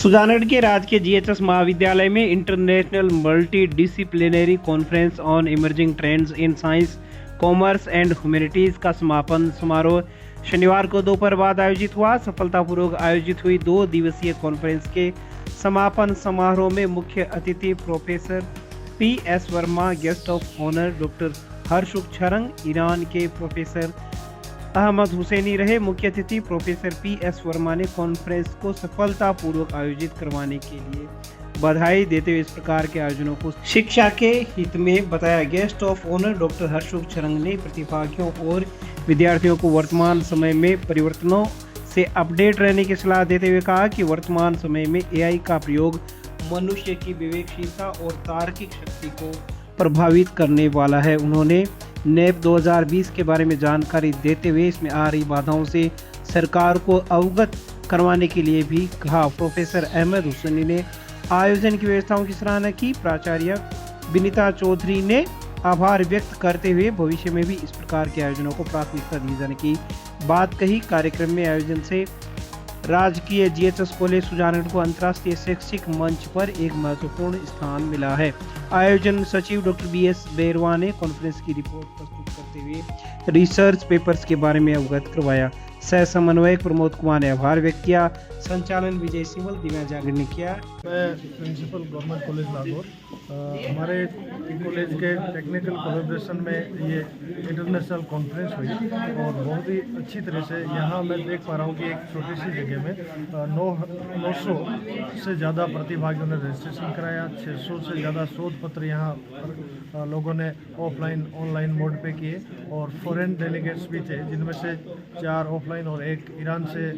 सुजानगढ़ के राजकीय जीएचएस महाविद्यालय में international multi disciplinary conference on emerging trends in science, commerce and humanities का समापन समारोह शनिवार को दोपहर बाद आयोजित हुआ। सफलतापूर्वक आयोजित हुई 2 दिवसीय कॉन्फ्रेंस के समापन समारोह में मुख्य अतिथि प्रोफेसर पी.एस. Verma, guest of honour doctor Harshukh Chharang, Iran के प्रोफेसर अहमद हुसैनी रहे। मुख्य अतिथि प्रोफेसर पी.एस. वर्मा ने कॉन्फ्रेंस को सफलतापूर्वक आयोजित करवाने के लिए बधाई देते हुए इस प्रकार के आयोजनों को शिक्षा के हित में बताया। Guest of honour doctor Harshukh Charang ने प्रतिभागियों और विद्यार्थियों को वर्तमान समय में परिवर्तनों से अपडेट रहने की सलाह देते हुए कहा कि वर्तमान समय में एआई का प्रयोग मनुष्य की विवेकशीलता और तार्किक शक्ति को प्रभावित करने वाला है। उन्होंने नेप 2020 के बारे में जानकारी देते हुए इसमें आ रही बाधाओं से सरकार को अवगत करवाने के लिए भी कहा। प्रोफेसर अहमद हुसैनी ने आयोजन की व्यवस्थाओं की सराहना की। प्राचार्य विनीता चौधरी ने आभार व्यक्त करते हुए भविष्य में भी इस प्रकार के आयोजनों को प्राथमिकता दिए जाने की बात कही। कार्यक्रम में आयोजन से राजकीय जीएचएस कॉलेज सुजानगढ़ को अंतर्राष्ट्रीय शैक्षिक मंच पर एक महत्वपूर्ण स्थान मिला है। आयोजन सचिव डॉक्टर बी.एस. बैरवा ने कॉन्फ्रेंस की रिपोर्ट प्रस्तुत करते हुए रिसर्च पेपर्स के बारे में अवगत करवाया। सह समन्वयक प्रमोद कुमार ने आभार व्यक्त किया। संचालन विजय सिमल, दिव्या जागरण ने किया। मैं प्रिंसिपल गवर्नमेंट कॉलेज नागौर, हमारे कॉलेज के टेक्निकल कोलैबोरेशन में ये इंटरनेशनल कॉन्फ्रेंस हुई और बहुत ही अच्छी तरह से यहाँ मैं देख पा रहा हूँ कि एक छोटी सी जगह में 900 से ज़्यादा प्रतिभागियों ने रजिस्ट्रेशन कराया। 600 से ज़्यादा शोध पत्र यहाँ पर लोगों ने ऑफलाइन ऑनलाइन मोड पे किए और फॉरेन डेलीगेट्स भी थे, जिनमें से 4 ऑफलाइन और 1 ईरान से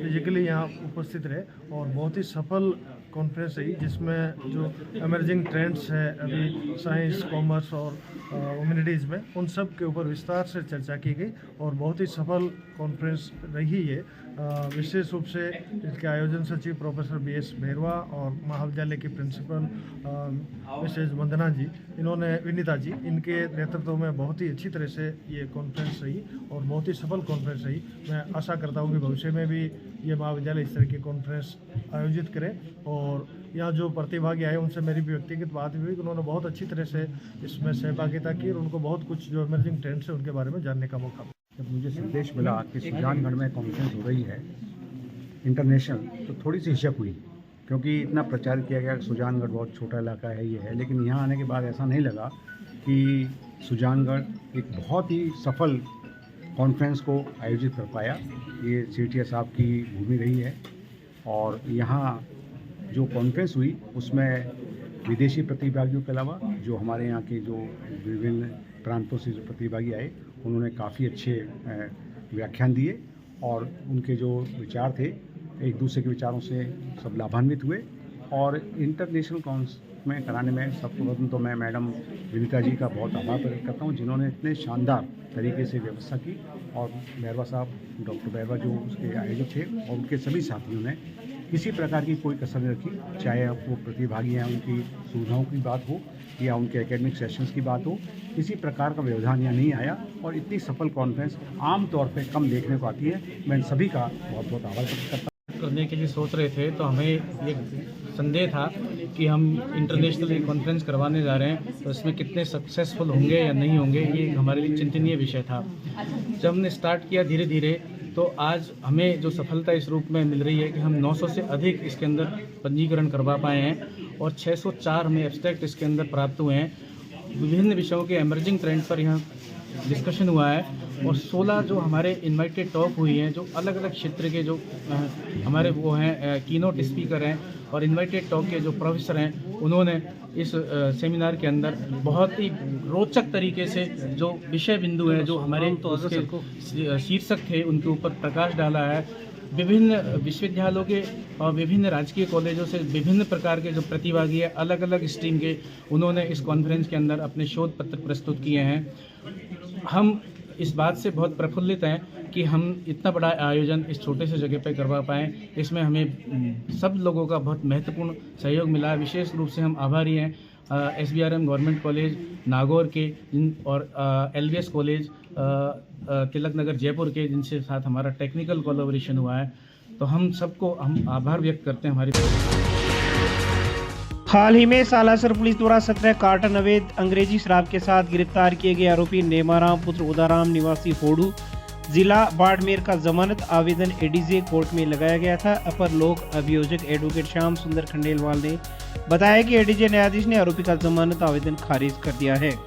फिजिकली यहाँ उपस्थित रहे और बहुत ही सफल कॉन्फ्रेंस रही, जिसमें जो इमर्जिंग ट्रेंड्स है अभी साइंस, कॉमर्स और ह्यूमैनिटीज़ में, उन सब के ऊपर विस्तार से चर्चा की गई और बहुत ही सफल कॉन्फ्रेंस रही है। विशेष रूप से इसके आयोजन सचिव प्रोफेसर बी.एस. बैरवा और महाविद्यालय की प्रिंसिपल मिसेज वंदना जी, विनीता जी, इनके नेतृत्व में बहुत ही अच्छी तरह से ये कॉन्फ्रेंस रही और बहुत ही सफल कॉन्फ्रेंस रही। मैं आशा करता हूँ कि भविष्य में भी ये महाविद्यालय इस तरह की कॉन्फ्रेंस आयोजित करे और यहाँ जो प्रतिभागी आए उनसे मेरी भी व्यक्तिगत बात हुई कि उन्होंने बहुत अच्छी तरह से इसमें सहभागिता की और उनको बहुत कुछ जो इमर्जिंग ट्रेंड्स है उनके बारे में जानने का मौका मिला। जब मुझे संदेश मिला कि सुजानगढ़ में कॉन्फ्रेंस हो रही है इंटरनेशनल, तो थोड़ी सी हिचक हुई, क्योंकि इतना प्रचार किया गया कि सुजानगढ़ बहुत छोटा इलाका है, ये है, लेकिन यहाँ आने के बाद ऐसा नहीं लगा कि सुजानगढ़ एक बहुत ही सफल कॉन्फ्रेंस को आयोजित कर पाया। ये सीटीएस साहब की भूमि रही है और यहाँ जो कॉन्फ्रेंस हुई उसमें विदेशी प्रतिभागियों के अलावा जो हमारे यहाँ के जो विभिन्न प्रांतों से जो प्रतिभागी आए, उन्होंने काफ़ी अच्छे व्याख्यान दिए और उनके जो विचार थे एक दूसरे के विचारों से सब लाभान्वित हुए। और इंटरनेशनल कॉन्स में कराने में सर्वप्रथम तो मैं मैडम विनीता जी का बहुत आभार प्रकट करता हूँ, जिन्होंने इतने शानदार तरीके से व्यवस्था की, और बैरवा साहब, डॉक्टर बैरवा जो उसके आयोजक थे, और उनके सभी साथियों ने किसी प्रकार की कोई कसर नहीं रखी, चाहे वो प्रतिभागी हैं उनकी सुविधाओं की बात हो या उनके एकेडमिक सेशंस की बात हो, किसी प्रकार का व्यवधान यहाँ नहीं आया और इतनी सफल कॉन्फ्रेंस आमतौर पर कम देखने को आती है। मैं इन सभी का बहुत बहुत आभार प्रकट करता हूँ। करने के लिए सोच रहे थे तो हमें ये संदेह था कि हम इंटरनेशनल कॉन्फ्रेंस करवाने जा रहे हैं तो इसमें कितने सक्सेसफुल होंगे या नहीं होंगे, ये हमारे लिए चिंतनीय विषय था। जब हमने स्टार्ट किया धीरे धीरे, तो आज हमें जो सफलता इस रूप में मिल रही है कि हम 900 से अधिक इसके अंदर पंजीकरण करवा पाए हैं और 604 हमें एब्स्ट्रैक्ट इसके अंदर प्राप्त हुए हैं। विभिन्न विषयों के एमर्जिंग ट्रेंड पर यहाँ डिस्कशन हुआ है और 16 जो हमारे इनवाइटेड टॉक हुई हैं, जो अलग अलग क्षेत्र के जो हमारे वो हैं कीनोट स्पीकर हैं और इनवाइटेड टॉक के जो प्रोफेसर हैं, उन्होंने इस सेमिनार के अंदर बहुत ही रोचक तरीके से जो विषय बिंदु हैं, जो हमारे शीर्षक थे, उनके ऊपर प्रकाश डाला है। विभिन्न विश्वविद्यालयों के और विभिन्न राजकीय कॉलेजों से विभिन्न प्रकार के जो प्रतिभागी हैं, अलग अलग स्ट्रीम के, उन्होंने इस कॉन्फ्रेंस के अंदर अपने शोध पत्र प्रस्तुत किए हैं। हम इस बात से बहुत प्रफुल्लित हैं कि हम इतना बड़ा आयोजन इस छोटे से जगह पर करवा पाएँ। इसमें हमें सब लोगों का बहुत महत्वपूर्ण सहयोग मिला। विशेष रूप से हम आभारी हैं SBRM गवर्नमेंट कॉलेज नागौर के और LVS कॉलेज तिलक नगर जयपुर के, जिनसे साथ हमारा टेक्निकल कोलैबोरेशन हुआ है। तो हम सबको हम आभार व्यक्त करते हैं हमारी। हाल ही में सालासर पुलिस द्वारा 17 कार्टन अवैध अंग्रेजी शराब के साथ गिरफ्तार किए गए आरोपी नेमाराम पुत्र उदाराम निवासी होडू जिला बाड़मेर का जमानत आवेदन एडीजे कोर्ट में लगाया गया था। अपर लोक अभियोजक एडवोकेट श्याम सुंदर खंडेलवाल ने बताया कि एडीजे न्यायाधीश ने आरोपी का जमानत आवेदन खारिज कर दिया है।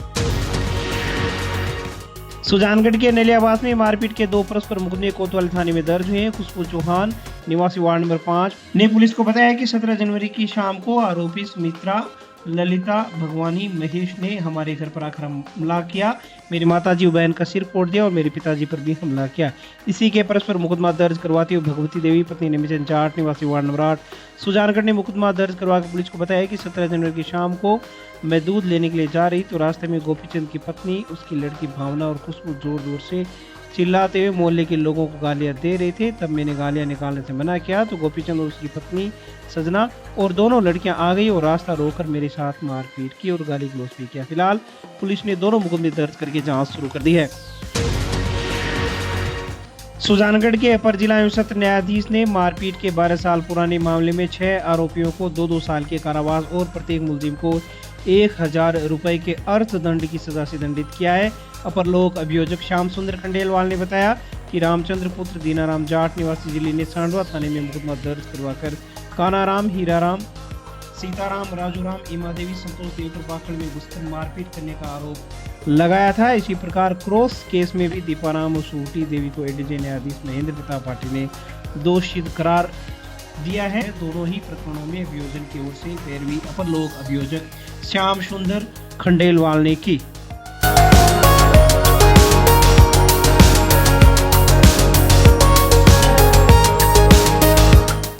सुजानगढ़ के नेलियाबाद में मारपीट के 2 परस्पर मुकदमे कोतवाली थाने में दर्ज हुए हैं। खुशबू चौहान निवासी वार्ड नंबर 5 ने पुलिस को बताया कि 17 जनवरी की शाम को आरोपी सुमित्रा, ललिता, भगवानी, महेश ने हमारे घर पर आकर हमला किया। मेरी माताजी बहन का सिर फोड़ दिया और मेरे पिताजी पर भी हमला किया। इसी के परस्पर मुकदमा दर्ज करवाते हुए भगवती देवी पत्नी निमिचंद जाट निवासी वार्ड नंबर 8 सुजानगढ़ ने मुकदमा दर्ज करवा के पुलिस को बताया कि 17 जनवरी की शाम को मैं दूध लेने के लिए जा रही तो रास्ते में गोपीचंद की पत्नी, उसकी लड़की भावना और खुशबू जोर जोर से चिल्लाते हुए मोहल्ले के लोगों को गालियां दे रहे थे। तब मैंने गालियां निकालने से मना किया तो गोपीचंद और उसकी पत्नी सजना और दोनों लड़कियां आ गई और रास्ता रोककर मेरे साथ मारपीट की और गाली गलौज भी किया। फिलहाल पुलिस ने दोनों मुकदमे दर्ज करके जांच शुरू कर दी है। सुजानगढ़ के अपर जिला एवं सत्र न्यायाधीश ने मारपीट के 12 साल पुराने मामले में 6 आरोपियों को 2-2 साल के कारावास और प्रत्येक मुलजिम को 1000 रुपए के अर्थदंड की सजा से दंडित किया है। अपर लोक अभियोजक श्याम सुंदर खंडेलवाल ने बताया कि रामचंद्र पुत्र दीनाराम जाट निवासी जिले ने सांडवा थाने में मुकदमा दर्ज करवाकर कानाराम, हीराराम, सीताराम, राजूराम, इमा देवी, संतोष देवी पर बाखड़ में घुसकर मारपीट करने का आरोप लगाया था। इसी प्रकार क्रॉस केस में भी दीपाराम और सूटी देवी को एडीजे न्यायाधीश महेंद्र प्रताप पाटिल ने दोषी करार दिया है। दोनों ही प्रकरणों में अभियोजन की ओर से पैरवी अपर लोक अभियोजक श्याम सुंदर खंडेलवाल ने की।